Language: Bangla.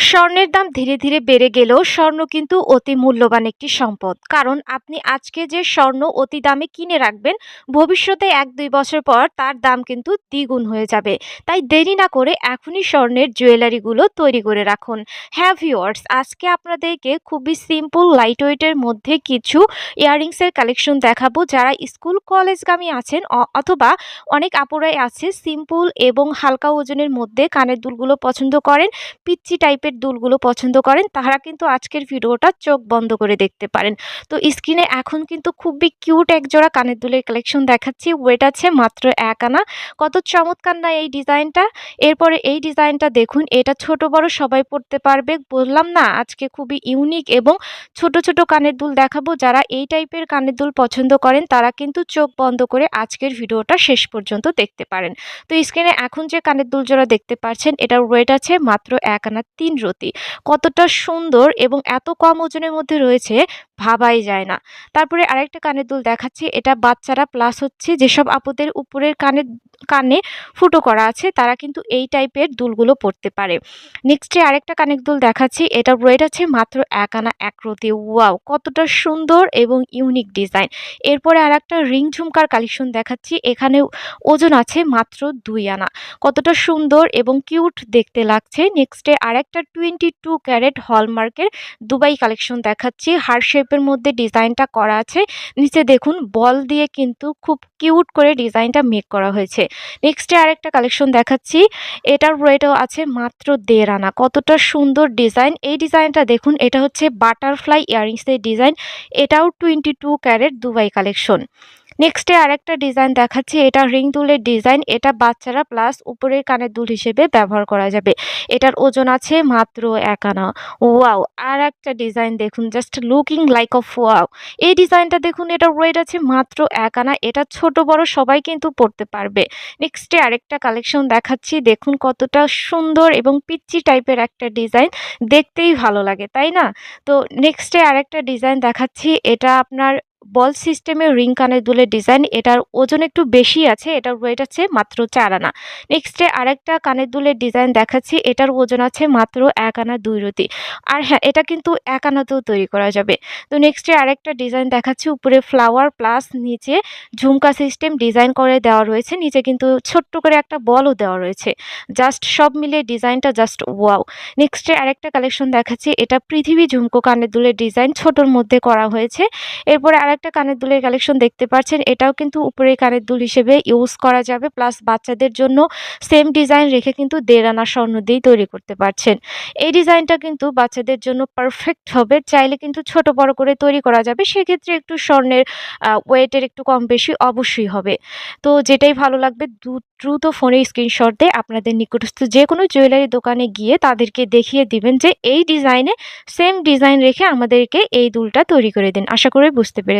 স্বর্ণের দাম ধীরে ধীরে বেড়ে গেলেও স্বর্ণ কিন্তু অতি মূল্যবান একটি সম্পদ। কারণ আপনি আজকে যে স্বর্ণ অতি দামে কিনে রাখবেন, ভবিষ্যতে ১-২ বছর পর তার দাম কিন্তু দ্বিগুণ হয়ে যাবে। তাই দেরি না করে এখনই স্বর্ণের জুয়েলারিগুলো তৈরি করে রাখুন। হ্যাঁ ভিউয়ার্স, আজকে আপনাদেরকে খুবই সিম্পল লাইট ওয়েটের মধ্যে কিছু ইয়াররিংসের কালেকশন দেখাবো। যারা স্কুল কলেজগামী আছেন অথবা অনেক আপুরাই আছে সিম্পল এবং হালকা ওজনের মধ্যে কানের দুলগুলো পছন্দ করেন, পিচ্চি টাইপের দুলগুলো পছন্দ করেন, তারা কিন্তু আজকের ভিডিওটা চোখ বন্ধ করে দেখতে পারেন। তো স্ক্রিনে এখন কিন্তু খুবই কিউট একজোড়া কানের দুলের কালেকশন দেখাচ্ছি। ওয়েট আছে মাত্র ১ আনা। কত চমৎকার না এই ডিজাইনটা। এরপরে এই ডিজাইনটা দেখুন, এটা ছোট বড় সবাই পড়তে পারবে। বললাম না আজকে খুবই ইউনিক এবং ছোট ছোট কানের দুল দেখাবো। যারা এই টাইপের কানের দুল পছন্দ করেন তারা কিন্তু চোখ বন্ধ করে আজকের ভিডিওটা শেষ পর্যন্ত দেখতে পারেন। তো স্ক্রিনে এখন যে কানের দুল জোড়া দেখতে পাচ্ছেন, এটার ওয়েট আছে মাত্র ১ আনা ৩ রতি। কতটা সুন্দর এবং এত কম ওজনের মধ্যে রয়েছে ভাবাই যায় না। তারপরে আরেকটা কানের দুল দেখাচ্ছি। এটা বাচ্চারা প্লাস হচ্ছে যেসব আপুদের উপরের কানে ফুটো করা আছে তারা কিন্তু এই টাইপের দুলগুলো পরতে পারে। নেক্সটে আরেকটা কানের দুল দেখাচ্ছি। এটার ওয়েট আছে মাত্র ১ আনা ১ রতি। ওয়াও! কতটা সুন্দর এবং ইউনিক ডিজাইন। এরপরে আরেকটা রিং ঝুমকার কালেকশন দেখাচ্ছি। এখানে ওজন আছে মাত্র ২ আনা। কতটা সুন্দর এবং কিউট দেখতে লাগছে। নেক্সটে আরেকটা 22 ক্যারেট হলমার্কের দুবাই কালেকশন দেখাচ্ছি। হার্ট শেপের মধ্যে ডিজাইনটা করা আছে। নিচে দেখুন বল দিয়ে কিন্তু খুব কিউট করে ডিজাইনটা মেক করা হয়েছে। নেক্সটে আরেকটা কালেকশন দেখাচ্ছি। এটার ওয়েটও আছে মাত্র ১.৫ আনা। কতটা সুন্দর ডিজাইন। এই ডিজাইনটা দেখুন, এটা হচ্ছে বাটারফ্লাই ইয়াররিংসের ডিজাইন। এটাও 22 ক্যারেট দুবাই কালেকশন। নেক্সটে আরেকটা ডিজাইন দেখাচ্ছি। এটা রিং দুলের ডিজাইন। এটা বাচ্চারা প্লাস উপরের কানের দুল হিসেবে ব্যবহার করা যাবে। এটার ওজন আছে মাত্র ১ আনা। ওয়াও! আর একটা ডিজাইন দেখুন, just looking like of wow! এই ডিজাইনটা দেখুন, এটার ওয়েট আছে মাত্র ১ আনা। এটা ছোট বড় সবাই কিন্তু পরতে পারবে। নেক্সটে আরেকটা কালেকশন দেখাচ্ছি। দেখুন কতটা সুন্দর এবং পিচ্চি টাইপের একটা ডিজাইন। দেখতেই ভালো লাগে, তাই না? তো নেক্সটে আরেকটা ডিজাইন দেখাচ্ছি। এটা আপনার বল সিস্টেমের রিং কানের দুলের ডিজাইন। এটার ওজন একটু বেশি আছে। এটার ওয়েট আছে মাত্র ৪ আনা। নেক্সটে আরেকটা কানের দুলের ডিজাইন দেখাচ্ছি। এটার ওজন আছে মাত্র ১ আনা ২ রতি। আর হ্যাঁ, এটা কিন্তু ১ আনাতেও তৈরি করা যাবে। তো নেক্সটে আরেকটা ডিজাইন দেখাচ্ছি। উপরে ফ্লাওয়ার প্লাস নিচে ঝুমকা সিস্টেম ডিজাইন করে দেওয়া রয়েছে। নিচে কিন্তু ছোট্ট করে একটা বলও দেওয়া রয়েছে। জাস্ট সব মিলিয়ে ডিজাইনটা জাস্ট ওয়াও! নেক্সটে আরেকটা কালেকশন দেখাচ্ছি। এটা পৃথিবী ঝুমকো কানের দুলের ডিজাইন ছোটর মধ্যে করা হয়েছে। এরপরে আরেকটা কানের দুলের কালেকশন দেখতে পাচ্ছেন। এটাও কিন্তু উপরের কানের দুল হিসেবে ইউজ করা যাবে। প্লাস বাচ্চাদের জন্য সেম ডিজাইন রেখে কিন্তু ১.৫ আনা স্বর্ণ দিয়েই তৈরি করতে পারছেন। এই ডিজাইনটা কিন্তু বাচ্চাদের জন্য পারফেক্ট হবে। চাইলে কিন্তু ছোট বড় করে তৈরি করা যাবে। সেক্ষেত্রে একটু স্বর্ণের ওয়েটের একটু কম বেশি অবশ্যই হবে। তো যেটাই ভালো লাগবে দ্রুত ফোনে স্ক্রিনশট দিয়ে আপনাদের নিকটস্থ যেকোনো জুয়েলারি দোকানে গিয়ে তাদেরকে দেখিয়ে দিবেন যে এই ডিজাইনে সেম ডিজাইন রেখে আমাদেরকে এই দুলটা তৈরি করে দিন। আশা করি বুঝতে পেরে